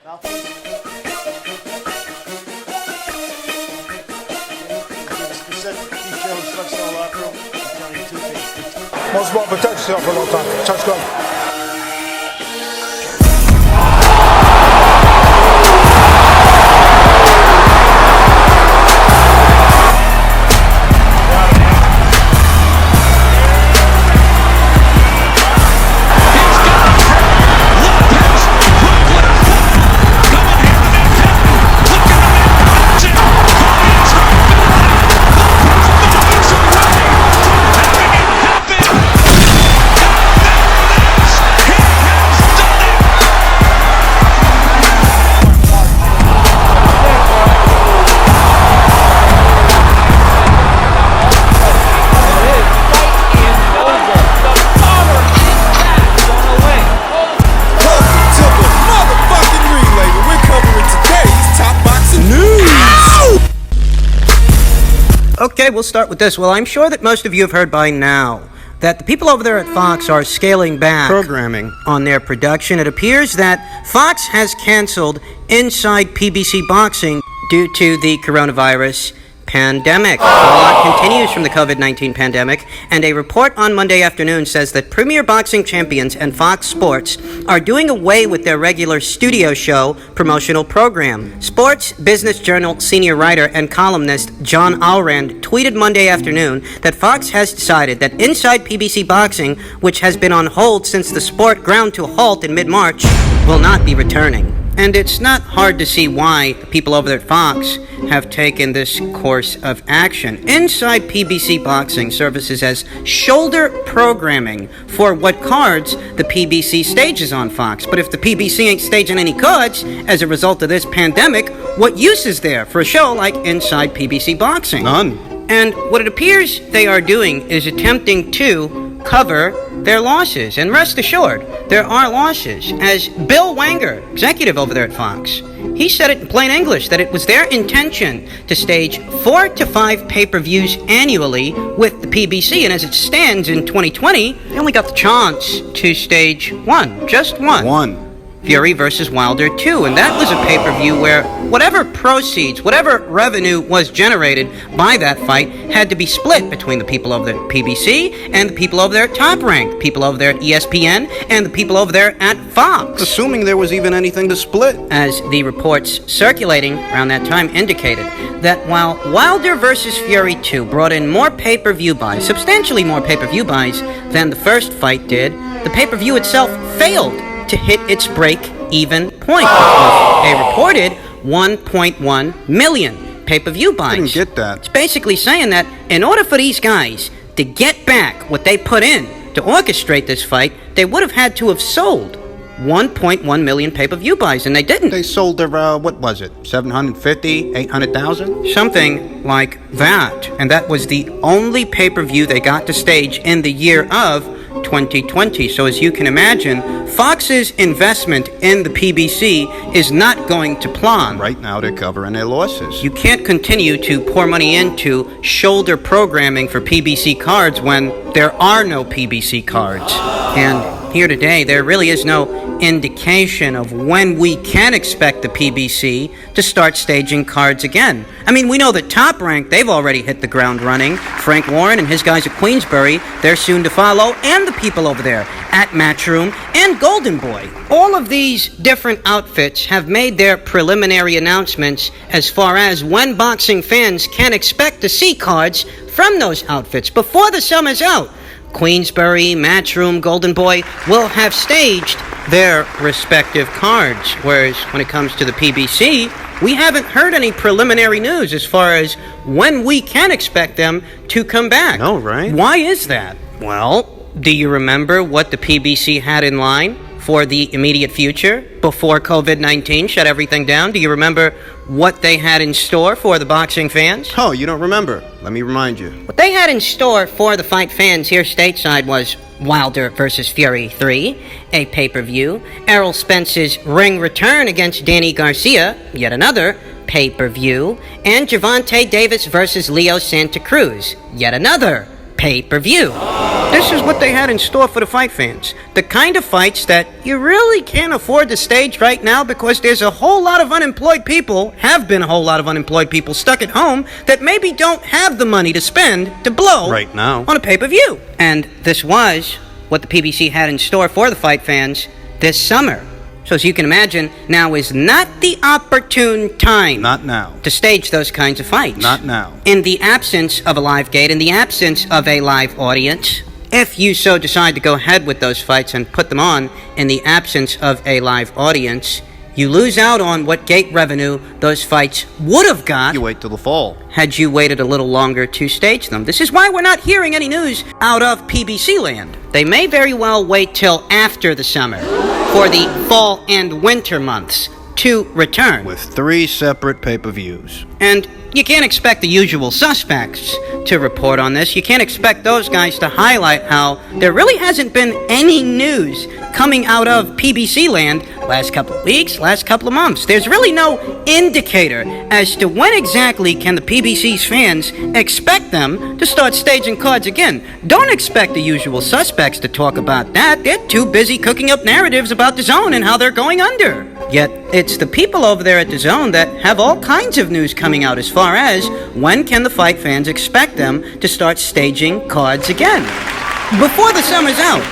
Most about protect yourself for a long time. Touch go. Okay, we'll start with this. Well, I'm sure that most of you have heard by now that the people over there at Fox are scaling back programming on their production. It appears that Fox has canceled Inside PBC Boxing due to the coronavirus pandemic. A lot continues from the COVID-19 pandemic, and a report on Monday afternoon says that Premier Boxing Champions and Fox Sports are doing away with their regular studio show promotional program. Sports Business Journal senior writer and columnist John Allrand tweeted Monday afternoon that Fox has decided that Inside PBC Boxing, which has been on hold since the sport ground to a halt in mid-March, will not be returning. And it's not hard to see why the people over there at Fox have taken this course of action. Inside PBC Boxing services as shoulder programming for what cards the PBC stages on Fox. But if the PBC ain't staging any cards as a result of this pandemic, what use is there for a show like Inside PBC Boxing? None. And what it appears they are doing is attempting to cover their losses. And rest assured, there are losses. As Bill Wanger, executive over there at Fox, he said it in plain English that it was their intention to stage 4 to 5 pay-per-views annually with the PBC. And as it stands in 2020, they only got the chance to stage one, just one. Fury versus Wilder 2, and that was a pay-per-view where whatever proceeds, whatever revenue was generated by that fight had to be split between the people over there at PBC and the people over there at Top Rank, the people over there at ESPN, and the people over there at Fox. Assuming there was even anything to split. As the reports circulating around that time indicated, that while Wilder versus Fury 2 brought in more pay-per-view buys, substantially more pay-per-view buys than the first fight did, the pay-per-view itself failed to hit its break-even point. It was a reported 1.1 million pay-per-view buys. I didn't get that. It's basically saying that in order for these guys to get back what they put in to orchestrate this fight, they would have had to have sold 1.1 million pay-per-view buys, and they didn't. They sold their, what was it, 750, 800,000? Something like that. And that was the only pay-per-view they got to stage in the year of 2020. So as you can imagine, Fox's investment in the PBC is not going to plan. Right now they're covering their losses. You can't continue to pour money into shoulder programming for PBC cards when there are no PBC cards. And here today, there really is no indication of when we can expect the PBC to start staging cards again. I mean, we know that Top Rank, they've already hit the ground running. Frank Warren and his guys at Queensbury, they're soon to follow, and the people over there at Matchroom and Golden Boy. All of these different outfits have made their preliminary announcements as far as when boxing fans can expect to see cards from those outfits before the summer's out. Queensbury, Matchroom, Golden Boy will have staged their respective cards, whereas when it comes to the PBC, we haven't heard any preliminary news as far as when we can expect them to come back. No, right? Why is that? Well, do you remember what the PBC had in line for the immediate future before COVID-19 shut everything down? Do you remember what they had in store for the boxing fans? Oh, you don't remember? Let me remind you. What they had in store for the fight fans here stateside was Wilder versus Fury 3, a pay-per-view, Errol Spence's ring return against Danny Garcia, yet another pay-per-view, and Gervonta Davis versus Leo Santa Cruz, yet another pay-per-view. This is what they had in store for the fight fans. The kind of fights that you really can't afford to stage right now because there's a whole lot of unemployed people, have been a whole lot of unemployed people stuck at home that maybe don't have the money to spend to blow right now on a pay-per-view. And this was what the PBC had in store for the fight fans this summer. So as you can imagine, now is not the opportune time. Not now. To stage those kinds of fights. Not now. In the absence of a live gate, in the absence of a live audience, if you so decide to go ahead with those fights and put them on in the absence of a live audience, you lose out on what gate revenue those fights would have got. You wait till the fall. Had you waited a little longer to stage them. This is why we're not hearing any news out of PBC land. They may very well wait till after the summer for the fall and winter months to return. With 3 separate pay-per-views. And you can't expect the usual suspects to report on this. You can't expect those guys to highlight how there really hasn't been any news coming out of PBC land last couple of weeks, last couple of months. There's really no indicator as to when exactly can the PBC's fans expect them to start staging cards again. Don't expect the usual suspects to talk about that. They're too busy cooking up narratives about the zone and how they're going under. Yet, it's the people over there at the zone that have all kinds of news coming out as far as when can the fight fans expect them to start staging cards again. Before the summer's out,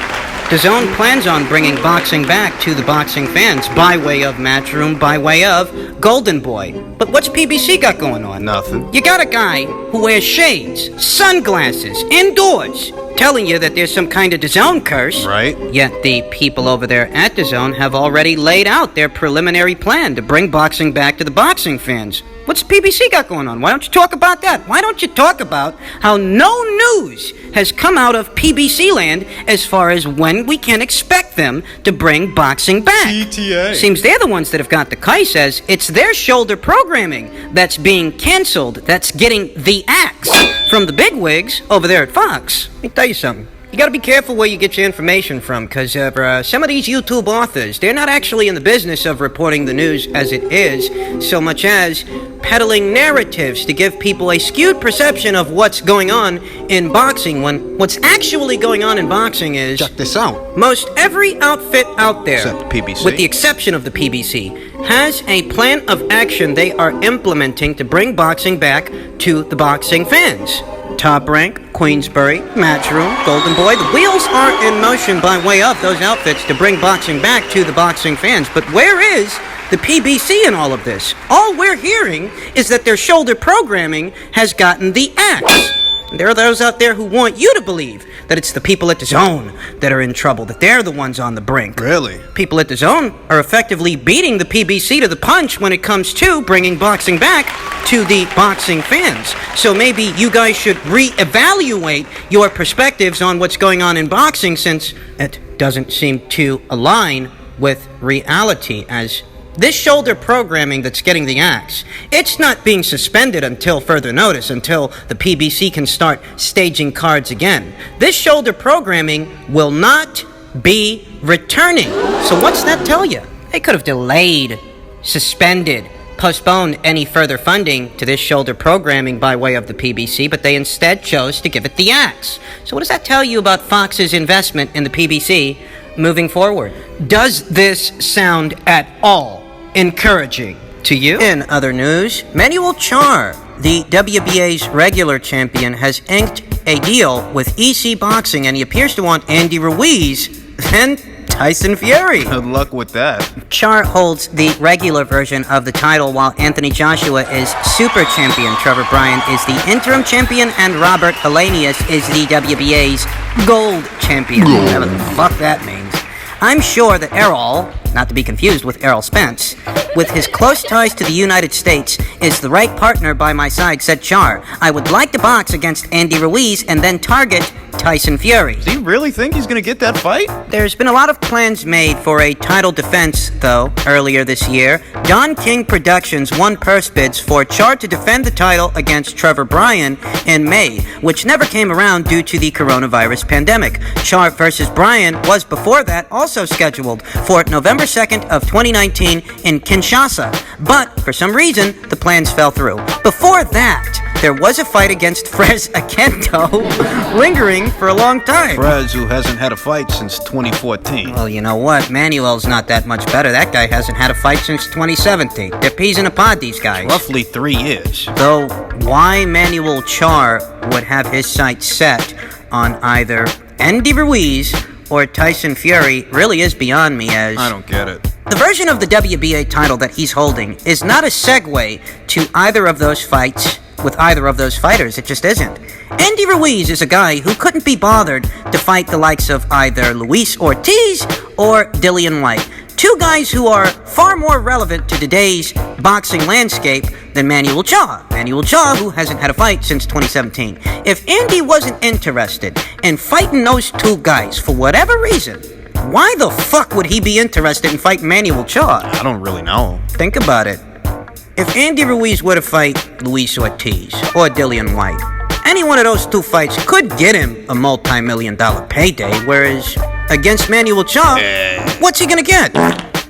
the zone plans on bringing boxing back to the boxing fans by way of Matchroom, by way of Golden Boy. But what's PBC got going on? Nothing. You got a guy who wears shades, sunglasses, indoors, telling you that there's some kind of DAZN curse. Right. Yet the people over there at DAZN have already laid out their preliminary plan to bring boxing back to the boxing fans. What's PBC got going on? Why don't you talk about that? Why don't you talk about how no news has come out of PBC land as far as when we can expect them to bring boxing back? CTA. Seems they're the ones that have got the kite as it's their shoulder programming that's being canceled, that's getting the axe from the bigwigs over there at Fox. Let me tell you something. You gotta be careful where you get your information from, because some of these YouTube authors, they're not actually in the business of reporting the news as it is, so much as peddling narratives to give people a skewed perception of what's going on in boxing, when what's actually going on in boxing is... Check this out. Most every outfit out there, except the PBC, with the exception of the PBC, has a plan of action they are implementing to bring boxing back to the boxing fans. Top Rank, Queensbury, Matchroom, Golden Boy. The wheels are in motion by way of those outfits to bring boxing back to the boxing fans. But where is the PBC in all of this? All we're hearing is that their shoulder programming has gotten the axe. And there are those out there who want you to believe that it's the people at DAZN that are in trouble, that they're the ones on the brink. Really? People at DAZN are effectively beating the PBC to the punch when it comes to bringing boxing back to the boxing fans. So maybe you guys should reevaluate your perspectives on what's going on in boxing, since it doesn't seem to align with reality, as this shoulder programming that's getting the axe, it's not being suspended until further notice, until the PBC can start staging cards again. This shoulder programming will not be returning. So what's that tell you? They could have delayed, suspended, postponed any further funding to this shoulder programming by way of the PBC, but they instead chose to give it the axe. So what does that tell you about Fox's investment in the PBC moving forward? Does this sound at all encouraging to you? In other news, Manuel Charr, the WBA's regular champion, has inked a deal with EC Boxing, and he appears to want Andy Ruiz and Tyson Fury. Good luck with that. Charr holds the regular version of the title, while Anthony Joshua is super champion. Trevor Bryan is the interim champion, and Robert Helenius is the WBA's gold champion. Whatever the fuck that means. I'm sure that Errol, not to be confused with Errol Spence, with his close ties to the United States, is the right partner by my side, said Charr. I would like to box against Andy Ruiz and then target Tyson Fury. Do you really think he's going to get that fight? There's been a lot of plans made for a title defense, though, earlier this year. Don King Productions won purse bids for Charr to defend the title against Trevor Bryan in May, which never came around due to the coronavirus pandemic. Charr versus Bryan was before that also scheduled for November 2nd of 2019 in Kinshasa, but for some reason, the plans fell through. Before that, there was a fight against Frez Akento lingering for a long time. Frez, who hasn't had a fight since 2014. Well, you know what? Manuel's not that much better. That guy hasn't had a fight since 2017. They're peas in a pod, these guys. Roughly 3 years. Though, why Manuel Charr would have his sights set on either Andy Ruiz or Tyson Fury really is beyond me, as I don't get it. the version of the WBA title that he's holding is not a segue to either of those fights with either of those fighters. It just isn't. Andy Ruiz is a guy who couldn't be bothered to fight the likes of either Luis Ortiz or Dillian Whyte. Two guys who are far more relevant to today's boxing landscape than Manuel Charr. Manuel Charr, who hasn't had a fight since 2017. If Andy wasn't interested in fighting those two guys for whatever reason, why the fuck would he be interested in fighting Manuel Charr? I don't really know. Think about it. If Andy Ruiz were to fight Luis Ortiz or Dillian Whyte, any one of those two fights could get him a multi-million-dollar payday, whereas against Manuel Charr, what's he gonna get?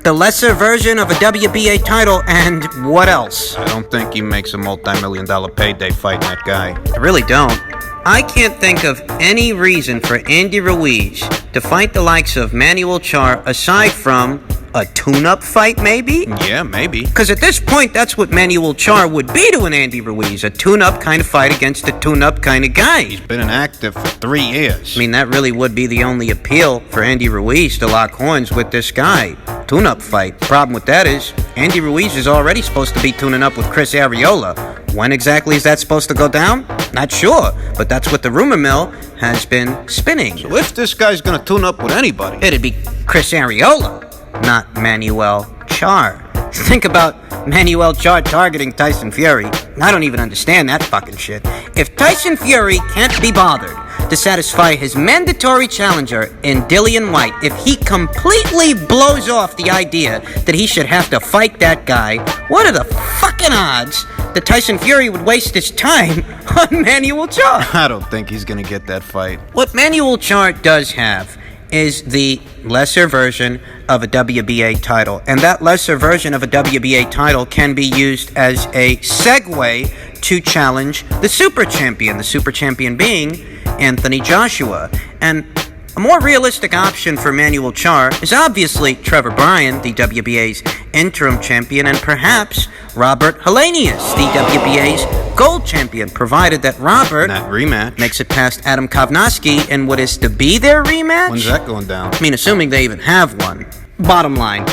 The lesser version of a WBA title, and what else? I don't think he makes a multi-million-dollar payday fighting that guy. I really don't. I can't think of any reason for Andy Ruiz to fight the likes of Manuel Charr aside from a tune-up fight, maybe? Yeah, maybe. Because at this point, that's what Manuel Charr would be to an Andy Ruiz, a tune-up kind of fight against a tune-up kind of guy. He's been inactive for 3 years. I mean, that really would be the only appeal for Andy Ruiz to lock horns with this guy. Tune-up fight. The problem with that is, Andy Ruiz is already supposed to be tuning up with Chris Arreola. When exactly is that supposed to go down? Not sure, but that's what the rumor mill has been spinning. So if this guy's gonna tune up with anybody, It'd be Chris Arreola, not Manuel Charr. Think about Manuel Charr targeting Tyson Fury. I don't even understand that fucking shit. If Tyson Fury can't be bothered to satisfy his mandatory challenger in Dillian Whyte, if he completely blows off the idea that he should have to fight that guy, what are the fucking odds that Tyson Fury would waste his time on Manuel Charr? I don't think he's gonna get that fight. What Manuel Charr does have is the lesser version of a WBA title. And that lesser version of a WBA title can be used as a segue to challenge the super champion being Anthony Joshua. And a more realistic option for Manuel Charr is obviously Trevor Bryan, the WBA's interim champion, and perhaps Robert Helenius, the WBA's gold champion, provided that Robert That rematch. makes it past Adam Kovnowski in what is to be their rematch. When's that going down? I mean, assuming they even have one. Bottom line,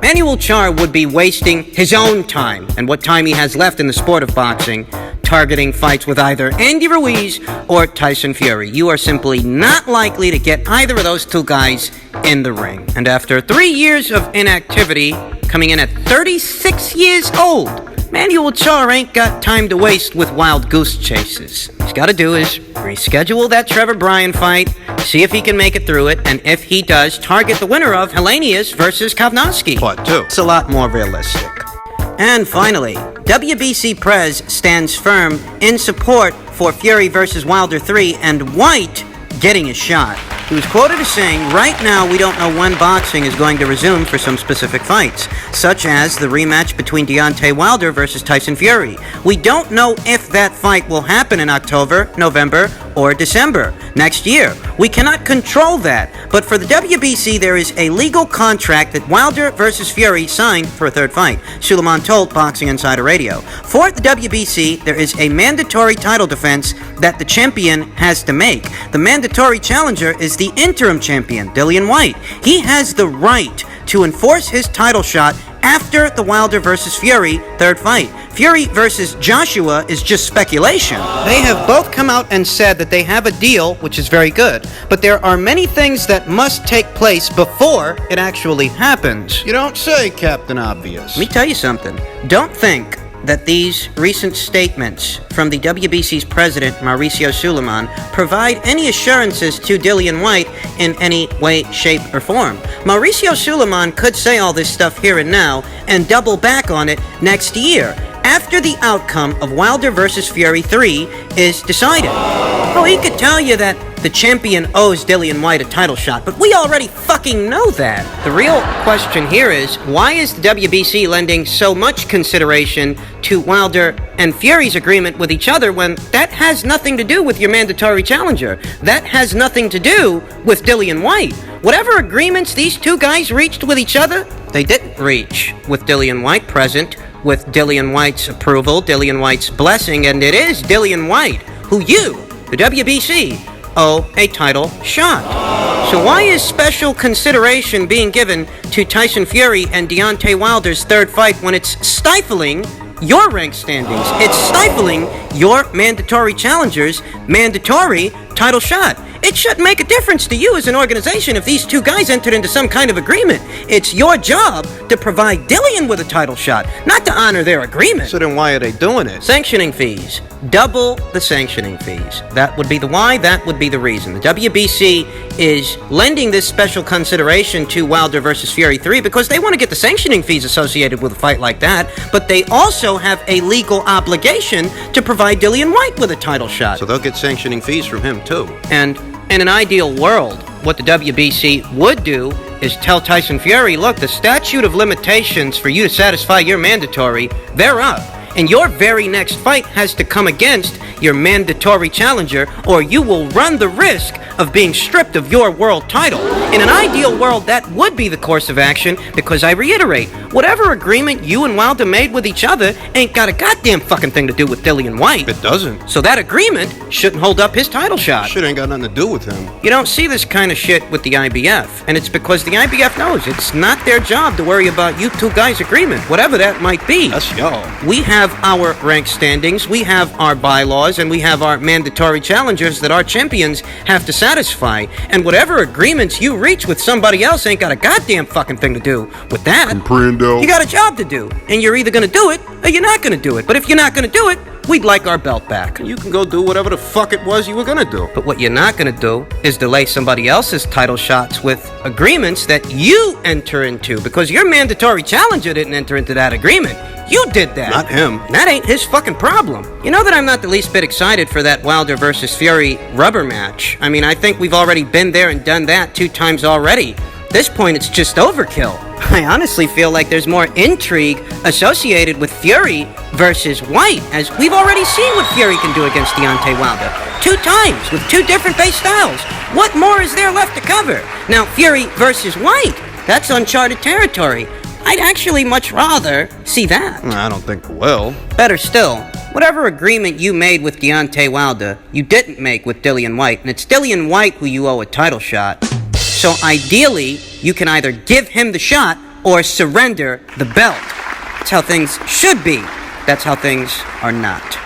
Manuel Charr would be wasting his own time and what time he has left in the sport of boxing targeting fights with either Andy Ruiz or Tyson Fury. You are simply not likely to get either of those two guys in the ring. And after 3 years of inactivity, coming in at 36 years old, Manuel Charr ain't got time to waste with wild goose chases. He's got to do is reschedule that Trevor Bryan fight, see if he can make it through it, and if he does, target the winner of Helenius versus Kovnowski. Part 2. It's a lot more realistic. And finally, WBC Prez stands firm in support for Fury versus Wilder 3 and Whyte getting a shot. He was quoted as saying, "Right now we don't know when boxing is going to resume for some specific fights, such as the rematch between Deontay Wilder versus Tyson Fury. We don't know if that fight will happen in October, November, or December next year. We cannot control that, but for the WBC there is a legal contract that Wilder versus Fury signed for a third fight," Suleiman told Boxing Insider Radio. For the WBC, there is a mandatory title defense that the champion has to make. The mandatory challenger is the interim champion, Dillian Whyte. He has the right to enforce his title shot after the Wilder versus Fury third fight. Fury versus Joshua is just speculation. They have both come out and said that they have a deal, which is very good, but there are many things that must take place before it actually happens. You don't say, Captain Obvious. Let me tell you something. Don't think that these recent statements from the WBC's president, Mauricio Suleiman, provide any assurances to Dillian Whyte in any way, shape, or form. Mauricio Suleiman could say all this stuff here and now and double back on it next year, after the outcome of Wilder versus Fury 3 is decided. Oh, he could tell you that the champion owes Dillian Whyte a title shot, but we already fucking know that. The real question here is, why is the WBC lending so much consideration to Wilder and Fury's agreement with each other when that has nothing to do with your mandatory challenger? That has nothing to do with Dillian Whyte. Whatever agreements these two guys reached with each other, they didn't reach with Dillian Whyte present, with Dillian Whyte's approval, Dillian Whyte's blessing, and it is Dillian Whyte who you, the WBC, owe a title shot. So why is special consideration being given to Tyson Fury and Deontay Wilder's third fight when it's stifling your rank standings? It's stifling your mandatory challenger's mandatory title shot. It shouldn't make a difference to you as an organization if these two guys entered into some kind of agreement. It's your job to provide Dillian with a title shot, not to honor their agreement. So then why are they doing it? Sanctioning fees. Double the sanctioning fees. That would be the why, that would be the reason. The WBC is lending this special consideration to Wilder versus Fury 3 because they want to get the sanctioning fees associated with a fight like that, but they also have a legal obligation to provide Dillian Whyte with a title shot. So they'll get sanctioning fees from him too. And in an ideal world, what the WBC would do is tell Tyson Fury, look, the statute of limitations for you to satisfy your mandatory, they're up. And your very next fight has to come against your mandatory challenger, or you will run the risk of being stripped of your world title. In an ideal world, that would be the course of action, because I reiterate, whatever agreement you and Wilder made with each other ain't got a goddamn fucking thing to do with Dillian Whyte. It doesn't. So that agreement shouldn't hold up his title shot. Shit ain't got nothing to do with him. You don't see this kind of shit with the IBF, and it's because the IBF knows it's not their job to worry about you two guys' agreement, whatever that might be. That's y'all. We have our rank standings, we have our bylaws, and we have our mandatory challengers that our champions have to satisfy. And whatever agreements you reach with somebody else ain't got a goddamn fucking thing to do with that. Comprendo. You got a job to do, and you're either gonna do it or you're not gonna do it. But if you're not gonna do it, we'd like our belt back. You can go do whatever the fuck it was you were gonna do. But what you're not gonna do is delay somebody else's title shots with agreements that you enter into, because your mandatory challenger didn't enter into that agreement. You did that. Not him. That ain't his fucking problem. You know that I'm not the least bit excited for that Wilder versus Fury rubber match. I mean, I think we've already been there and done that 2 times already. At this point, it's just overkill. I honestly feel like there's more intrigue associated with Fury versus Whyte, as we've already seen what Fury can do against Deontay Wilder. 2 times, with 2 different base styles. What more is there left to cover? Now, Fury versus Whyte, that's uncharted territory. I'd actually much rather see that. I don't think it will. Better still, whatever agreement you made with Deontay Wilder, you didn't make with Dillian Whyte, and it's Dillian Whyte who you owe a title shot. So ideally, you can either give him the shot or surrender the belt. That's how things should be. That's how things are not.